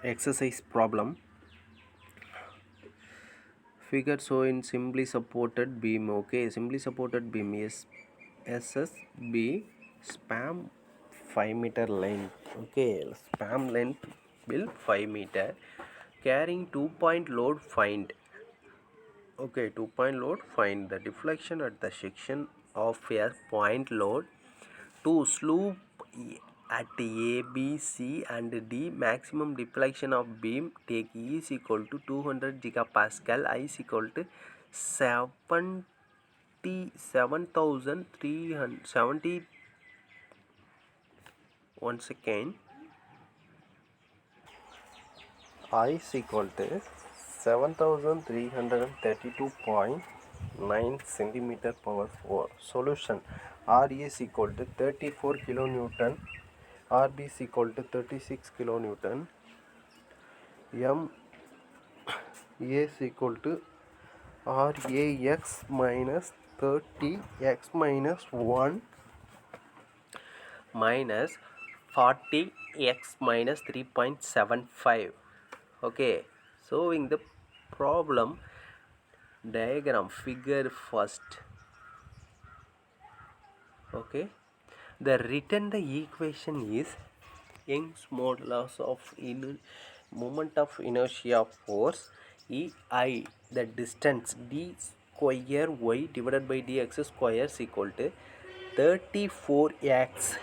Exercise problem. Figure showing simply supported beam. Okay, simply supported beam is SSB span 5 meter length. Okay, span length will 5 meter. Carrying 2-point load find. Okay, 2-point load find the deflection at the section of a point load to slope at A, B, C and D. Maximum deflection of beam. Take E is equal to 200 gigapascal. I is equal to 77,370. 1 second. I is equal to 7,332.9 centimeter power 4. Solution. RE is equal to 34 kilonewton. RB is equal to 36 kilonewton. M A is equal to RAX minus 30x minus 1 minus 40x minus 3.75. Okay, solving the problem diagram figure first. Okay, the written the equation is Young's modulus of moment of inertia force EI, the distance d square y divided by dx square is equal to 34x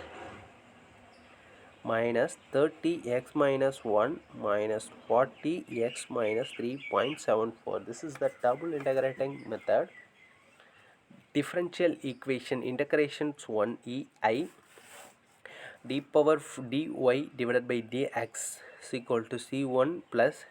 minus 30x minus 1 minus 40x minus 3.74. This is the double integrating method. Differential equation integrations 1 EI d power dy divided by dx is equal to c1 plus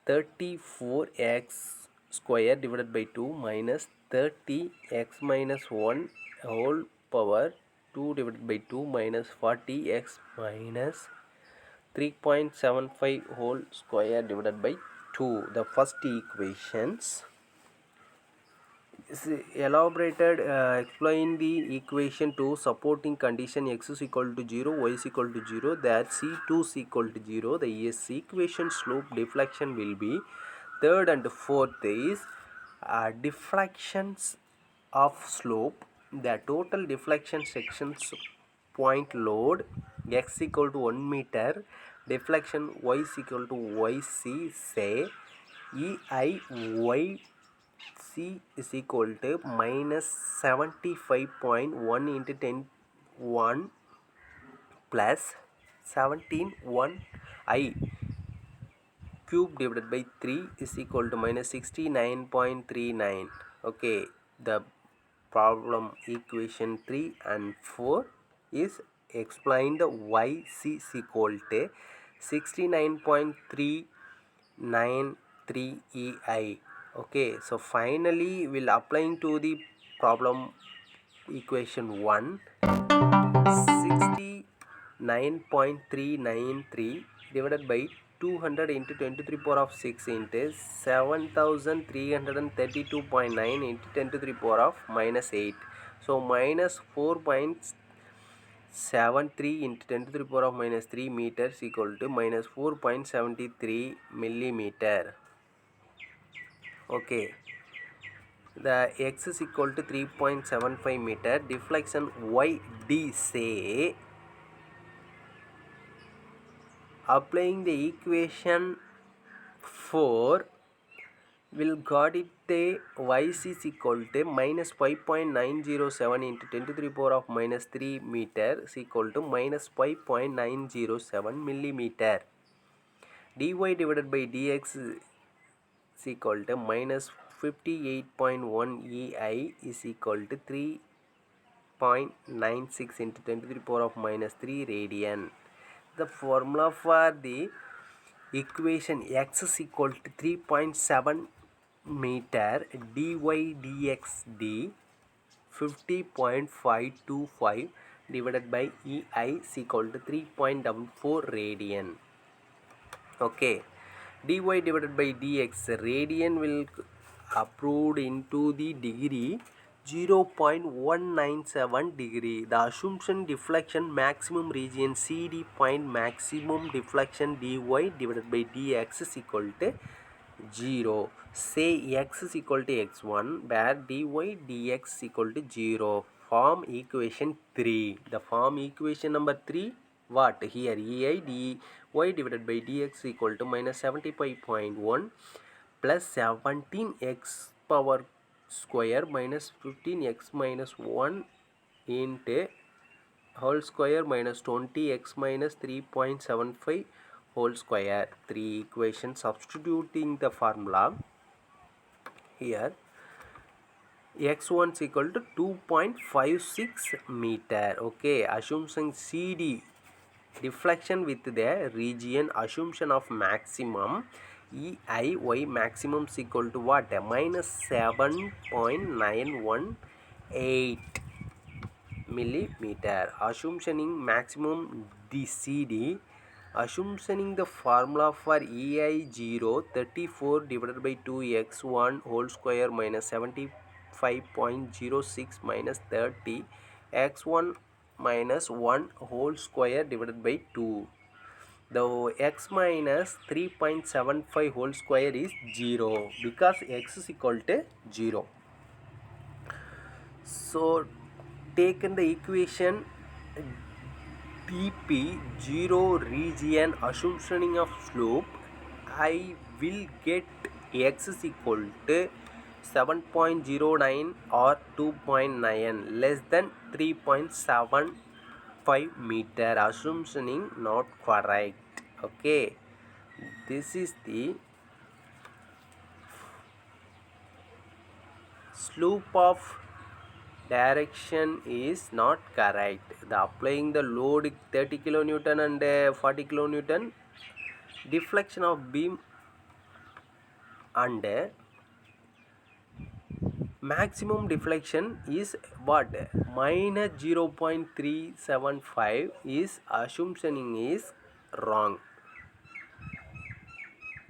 34x square divided by 2 minus 30x minus 1 whole power 2 divided by 2 minus 40x minus 3.75 whole square divided by 2. The first equations is elaborated. Explain the equation to supporting condition x is equal to 0, y is equal to 0, that c2 is equal to 0. The equation slope deflection will be third and fourth is deflections of slope. The total deflection sections point load x equal to 1 meter, deflection y is equal to yc. Say ei y C is equal to minus 75.1 into 10 1 plus 17 I cube divided by 3 is equal to minus 69.39. Okay, the problem equation 3 and 4 is explained. YC is equal to 69.393 EI. Okay, so finally we'll applying to the problem equation 1. 69.393 divided by 200 into 10 to the power of 6 into 7332.9 into 10 to the power of minus 8. So minus 4.73 into 10 to the power of minus 3 meters equal to minus 4.73 millimeter. Okay, the x is equal to 3.75 meter. Deflection yd say, applying the equation 4 will got it. The yc is equal to minus 5.907 into 10 to the power of minus 3 meter is equal to minus 5.907 millimeter. Dy divided by dx is equal to minus 58.1 EI is equal to 3.96 into 10 to the power of minus 3 radian. The formula for the equation x is equal to 3.7 meter dy dx d 50.525 divided by EI is equal to 3.44 radian. Okay, dy divided by dx radian will approved into the degree 0.197 degree. The assumption deflection maximum region CD point maximum deflection dy divided by dx is equal to 0. Say x is equal to x1 where dy dx is equal to 0. Form equation 3. The form equation number 3 what? Here ei dy divided by dx equal to minus 75.1 plus 17x power square minus 15x minus 1 into whole square minus 20x minus 3.75 whole square. 3 equations. Substituting the formula here, x1 is equal to 2.56 meter. Okay, assumption CD deflection with the region assumption of maximum EIY maximum is equal to what? Minus 7.918 millimeter. Assumptioning maximum the CD. Assumptioning the formula for EI 0 34 divided by 2x1 whole square minus 75.06 minus 30 x1 minus 1 whole square divided by 2. The x minus 3.75 whole square is 0 because x is equal to 0. So taken the equation dp 0 region assumptioning of slope, I will get x is equal to 7.09 or 2.9 less than 3.75 meter. Assumptioning not correct. Okay, this is the slope of direction is not correct. The applying the load 30 kilonewton and 40 kilonewton, deflection of beam and maximum deflection is what? Minus 0.375 is assumptioning is wrong.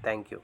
Thank you.